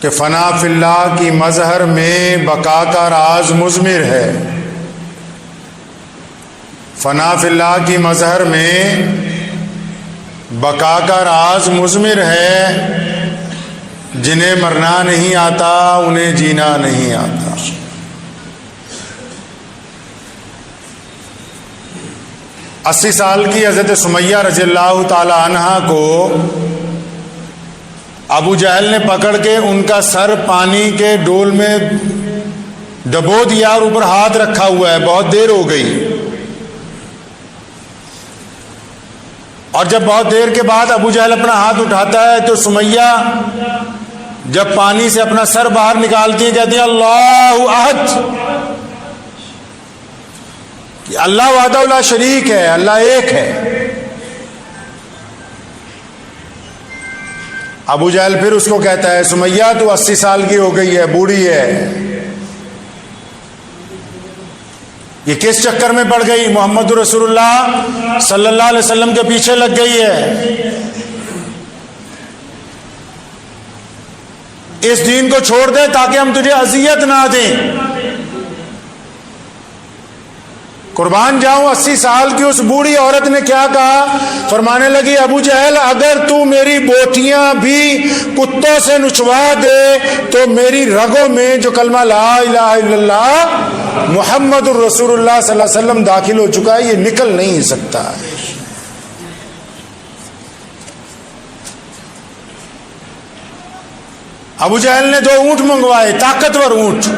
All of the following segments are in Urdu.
کہ فنا فی اللہ کی مظہر میں بقا کا راز مضمر ہے. فنا فی اللہ کی مظہر میں بقا کا راز مضمر ہے. جنہیں مرنا نہیں آتا انہیں جینا نہیں آتا. اسی سال کی حضرت سمیہ رضی اللہ تعالی عنہا کو ابو جہل نے پکڑ کے ان کا سر پانی کے ڈول میں ڈبو دیا اور اوپر ہاتھ رکھا ہوا ہے. بہت دیر ہو گئی اور جب بہت دیر کے بعد ابو جہل اپنا ہاتھ اٹھاتا ہے تو سمیہ جب پانی سے اپنا سر باہر نکالتی ہیں کہتی ہیں اللہ احد، کہ اللہ وحدہ لا شریک ہے، اللہ ایک ہے. ابو جہل پھر اس کو کہتا ہے سمیہ تو 80 سال کی ہو گئی ہے، بوڑھی ہے، یہ کس چکر میں پڑ گئی؟ محمد رسول اللہ صلی اللہ علیہ وسلم کے پیچھے لگ گئی ہے. اس دین کو چھوڑ دے تاکہ ہم تجھے اذیت نہ دیں. قربان جاؤں 80 سال کی اس بوڑھی عورت نے کیا کہا؟ فرمانے لگی ابو جہل اگر تو میری بوٹیاں بھی کتوں سے نچوا دے تو میری رگوں میں جو کلمہ لا الہ الا اللہ محمد الرسول اللہ صلی اللہ علیہ وسلم داخل ہو چکا ہے، یہ نکل نہیں سکتا. ابو جہل نے 2 اونٹ منگوائے، طاقتور اونٹ.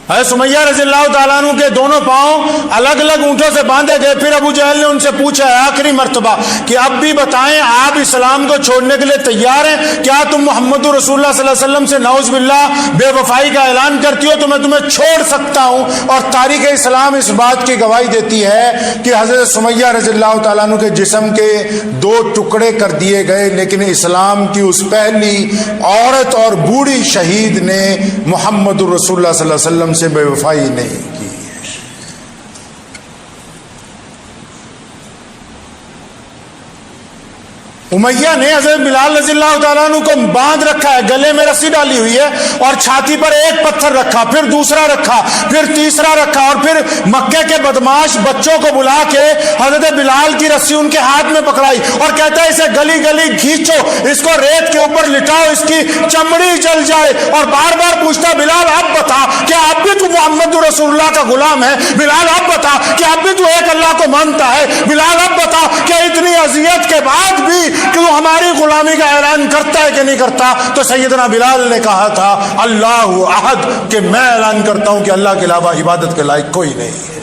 حضرت سمیہ رضی اللہ تعالیٰ عنہ کے دونوں پاؤں الگ الگ اونٹوں سے باندھے گئے. پھر ابو جہل نے ان سے پوچھا آخری مرتبہ کہ اب بھی بتائیں آپ اسلام کو چھوڑنے کے لیے تیار ہیں؟ کیا تم محمد رسول اللہ صلی اللہ علیہ وسلم سے نعوذ باللہ بے وفائی کا اعلان کرتی ہو تو میں تمہیں چھوڑ سکتا ہوں. اور تاریخ اسلام اس بات کی گواہی دیتی ہے کہ حضرت سمیہ رضی اللہ تعالیٰ عنہ کے جسم کے 2 ٹکڑے کر دیے گئے، لیکن اسلام کی اس پہلی عورت اور بوڑھی شہید نے محمد رسول اللہ صلی اللہ علیہ وسلم سے بے وفائی نہیں کی. امیہ نے حضرت بلال رضی اللہ تعالیٰ عنہ کو باندھ رکھا ہے، گلے میں رسی ڈالی ہوئی ہے اور چھاتی پر ایک پتھر رکھا، پھر دوسرا رکھا، پھر تیسرا رکھا، اور پھر مکے کے بدماش بچوں کو بلا کے حضرت بلال کی رسی ان کے ہاتھ میں پکڑائی اور کہتا ہے اسے گلی گلی کھینچو، اس کو ریت کے اوپر لٹاؤ، اس کی چمڑی جل جائے. اور بار بار پوچھتا بلال اب بتا کیا اب بھی تو محمد رسول اللہ کا غلام ہے؟ بلال اب بتا کہ اب بھی تو ایک اللہ کو مانتا ہے؟ بلال اب بتا کہ اتنی اذیت کے بعد بھی کہ وہ ہماری غلامی کا اعلان کرتا ہے کہ نہیں کرتا؟ تو سیدنا بلال نے کہا تھا اللہ احد، کہ میں اعلان کرتا ہوں کہ اللہ کے علاوہ عبادت کے لائق کوئی نہیں ہے.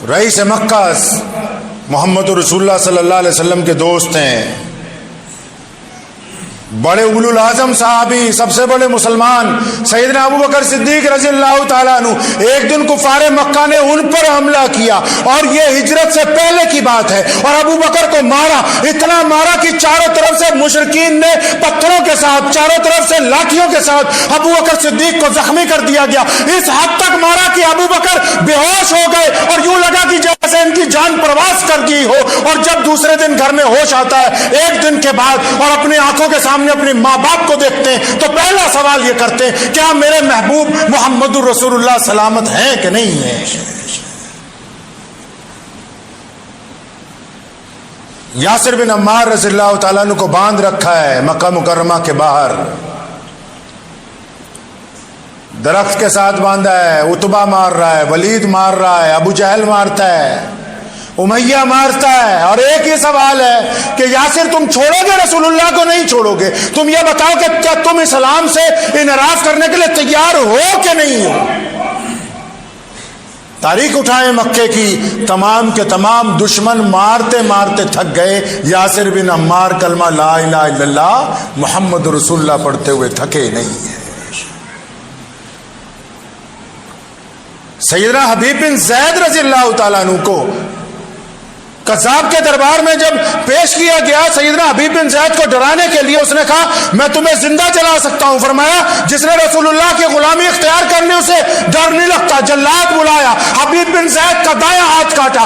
رئیس مکہ محمد رسول اللہ صلی اللہ علیہ وسلم کے دوست ہیں، بڑے اولو العظم صحابی، سب سے بڑے مسلمان سیدنا ابو بکر صدیق رضی اللہ تعالیٰ عنہ. ایک دن کفار مکہ نے ان پر حملہ کیا اور یہ ہجرت سے پہلے کی بات ہے، اور ابو بکر کو مارا، اتنا مارا کہ چاروں طرف سے مشرکین نے پتھروں کے ساتھ، چاروں طرف سے لاٹھیوں کے ساتھ ابو بکر صدیق کو زخمی کر دیا گیا. اس حد تک مارا کہ ابو بکر بے ہوش ہو گئے اور یوں لگا کہ جیسے ان کی جان پرواز کر گئی ہو. اور جب دوسرے دن گھر میں ہوش آتا ہے ایک دن کے بعد اور اپنی آنکھوں کے سامنے اپنے ماں باپ کو دیکھتے ہیں تو پہلا سوال یہ کرتے ہیں کیا میرے محبوب محمد رسول اللہ سلامت ہیں کہ نہیں ہیں؟ یاسر بن عمار رضی اللہ تعالیٰ عنہ کو باندھ رکھا ہے مکہ مکرمہ کے باہر، درخت کے ساتھ باندھا ہے. عتبہ مار رہا ہے، ولید مار رہا ہے، ابو جہل مارتا ہے، امیہ مارتا ہے. اور ایک ہی سوال ہے کہ یاسر تم چھوڑو گے رسول اللہ کو نہیں چھوڑو گے؟ تم یہ بتاؤ کہ کیا تم اسلام سے انحراف کرنے کے لیے تیار ہو کہ نہیں ہو؟ تاریخ اٹھائیں مکے کی، تمام کے تمام دشمن مارتے مارتے تھک گئے، یاسر بن عمار کلمہ لا الہ الا اللہ محمد رسول اللہ پڑھتے ہوئے تھکے نہیں ہیں. سیدنا حبیب بن زید رضی اللہ تعالیٰ عنہ کو قذاب کے دربار میں جب پیش کیا گیا سیدنا حبیب بن زید کو ڈرانے کے لیے، اس نے کہا میں تمہیں زندہ جلا سکتا ہوں. فرمایا جس نے رسول اللہ کی غلامی اختیار کر لی اسے ڈر نہیں لگتا. جلاد بلایا، حبیب بن زید کا دایاں ہاتھ کاٹا،